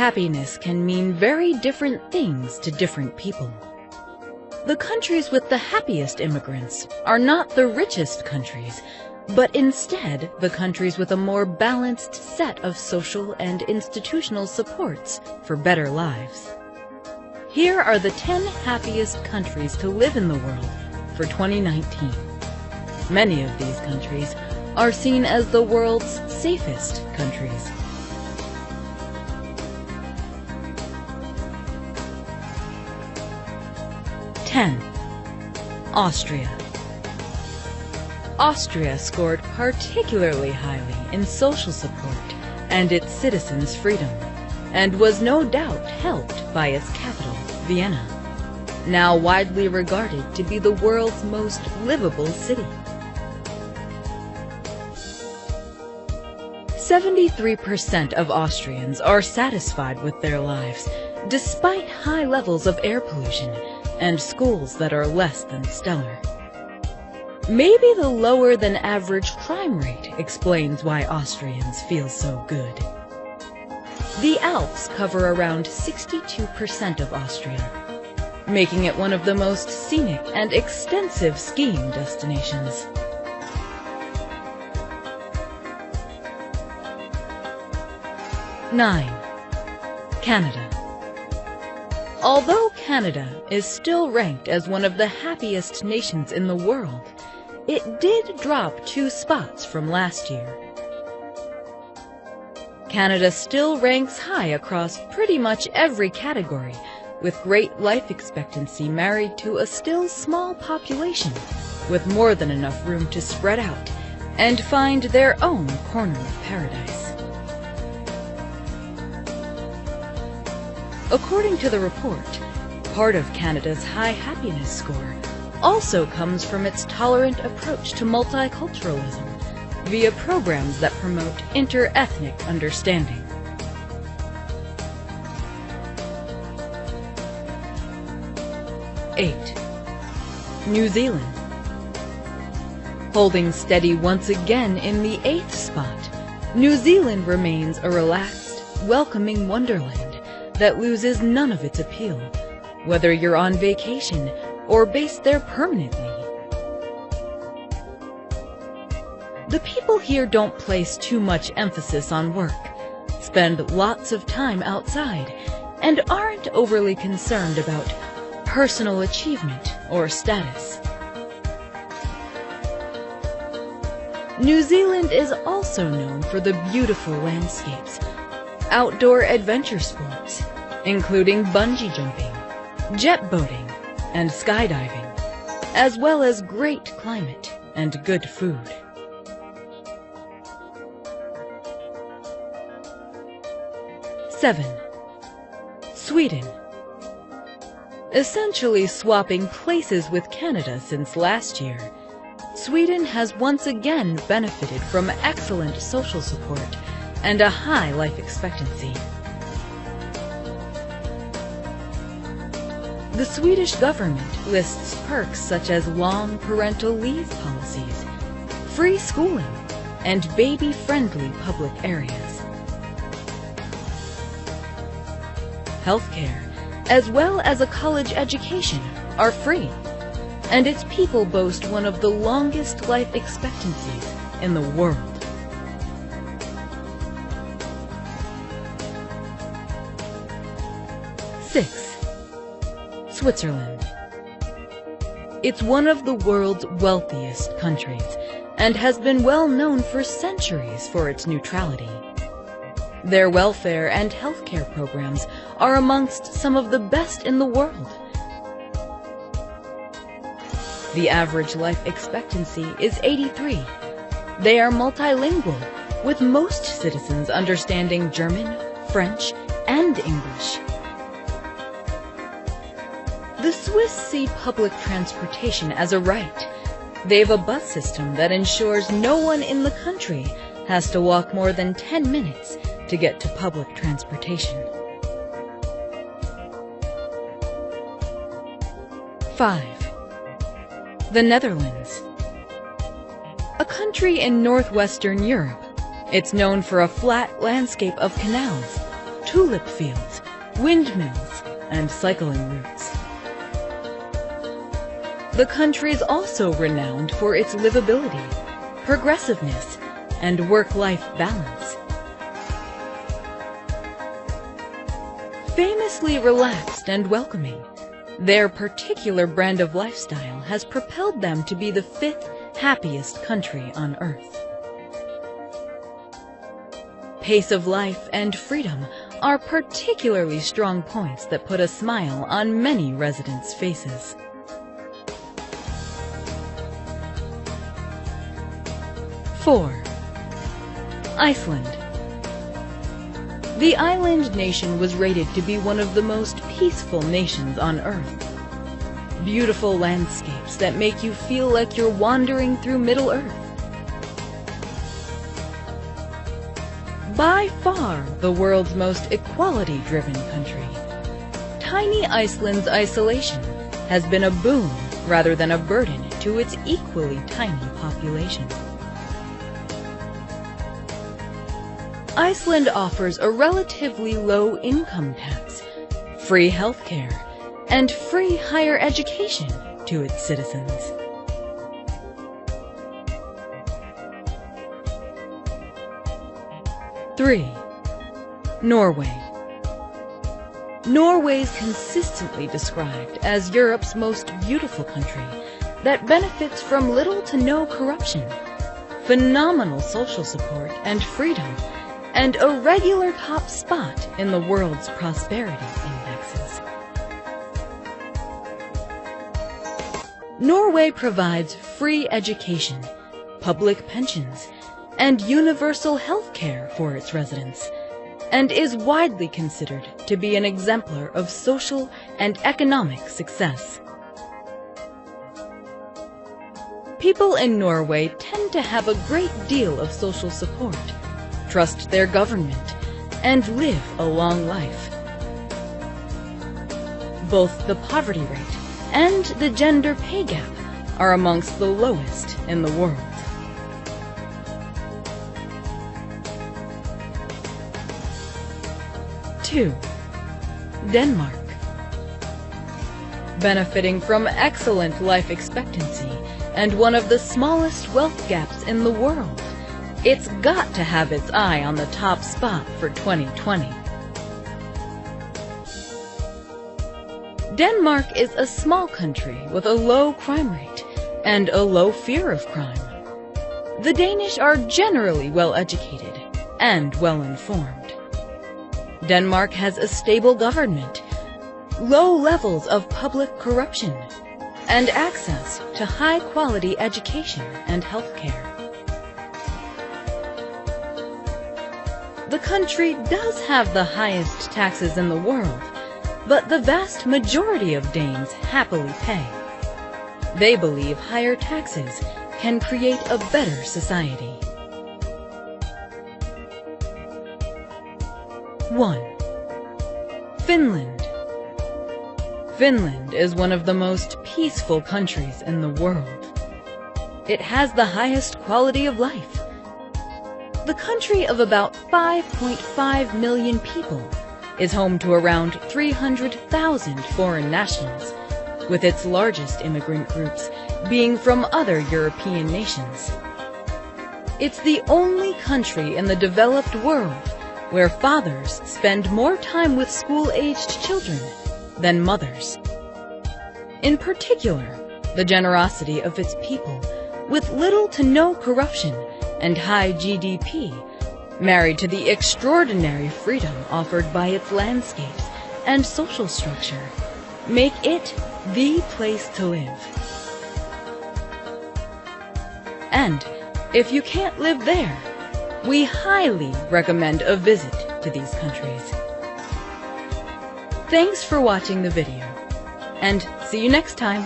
Happiness can mean very different things to different people. The countries with the happiest immigrants are not the richest countries, but instead the countries with a more balanced set of social and institutional supports for better lives. Here are the 10 happiest countries to live in the world for 2019. Many of these countries are seen as the world's safest countries. Austria. Austria scored particularly highly in social support and its citizens' freedom, and was no doubt helped by its capital, Vienna, now widely regarded to be the world's most livable city. 73% of Austrians are satisfied with their lives, despite high levels of air pollution and schools that are less than stellar. Maybe the lower than average crime rate explains why Austrians feel so good. The Alps cover around 62% of Austria, making it one of the most scenic and extensive skiing destinations. Canada. Although Canada is still ranked as one of the happiest nations in the world, it did drop 2 spots from last year. Canada still ranks high across pretty much every category, with great life expectancy married to a still small population, with more than enough room to spread out and find their own corner of paradise. According to the report, part of Canada's high happiness score also comes from its tolerant approach to multiculturalism via programs that promote inter-ethnic understanding. New Zealand. Holding steady once again in the 8th spot, New Zealand remains a relaxed, welcoming wonderland that loses none of its appeal, whether you're on vacation or based there permanently. The people here don't place too much emphasis on work, spend lots of time outside, and aren't overly concerned about personal achievement or status. New Zealand is also known for the beautiful landscapes, outdoor adventure sports, including bungee jumping, jet boating, and skydiving, as well as great climate and good food. Sweden. Essentially swapping places with Canada since last year, Sweden has once again benefited from excellent social support and a high life expectancy. The Swedish government lists perks such as long parental leave policies, free schooling, and baby-friendly public areas. Healthcare, as well as a college education, are free, and its people boast one of the longest life expectancies in the world. Switzerland. It's one of the world's wealthiest countries and has been well known for centuries for its neutrality. Their welfare and healthcare programs are amongst some of the best in the world. The average life expectancy is 83. They are multilingual, with most citizens understanding German, French, and English. The Swiss see public transportation as a right. They have a bus system that ensures no one in the country has to walk more than 10 minutes to get to public transportation. 5. The Netherlands. A country in northwestern Europe, it's known for a flat landscape of canals, tulip fields, windmills, and cycling routes. The country is also renowned for its livability, progressiveness, and work-life balance. Famously relaxed and welcoming, their particular brand of lifestyle has propelled them to be the 5th happiest country on Earth. Pace of life and freedom are particularly strong points that put a smile on many residents' faces. Four, Iceland. The island nation was rated to be one of the most peaceful nations on Earth. Beautiful landscapes that make you feel like you're wandering through Middle Earth. By far the world's most equality-driven country, tiny Iceland's isolation has been a boon rather than a burden to its equally tiny population. Iceland offers a relatively low income tax, free healthcare, and free higher education to its citizens. Three, Norway. Norway is consistently described as Europe's most beautiful country that benefits from little to no corruption, phenomenal social support and freedom, and a regular top spot in the world's prosperity indexes. Norway provides free education, public pensions, and universal health care for its residents, and is widely considered to be an exemplar of social and economic success. People in Norway tend to have a great deal of social support, trust their government, and live a long life. Both the poverty rate and the gender pay gap are amongst the lowest in the world. Two, Denmark. Benefiting from excellent life expectancy and one of the smallest wealth gaps in the world, it's got to have its eye on the top spot for 2020. Denmark is a small country with a low crime rate and a low fear of crime. The Danish are generally well educated and well informed. Denmark has a stable government, low levels of public corruption, and access to high-quality education and health care. The country does have the highest taxes in the world, but the vast majority of Danes happily pay. They believe higher taxes can create a better society. 1. Finland. Finland is one of the most peaceful countries in the world. It has the highest quality of life. The country of about 5.5 million people is home to around 300,000 foreign nationals, with its largest immigrant groups being from other European nations. It's the only country in the developed world where fathers spend more time with school-aged children than mothers. In particular, the generosity of its people, with little to no corruption and high GDP, married to the extraordinary freedom offered by its landscapes and social structure, make it the place to live. And if you can't live there, we highly recommend a visit to these countries. Thanks for watching the video, and see you next time.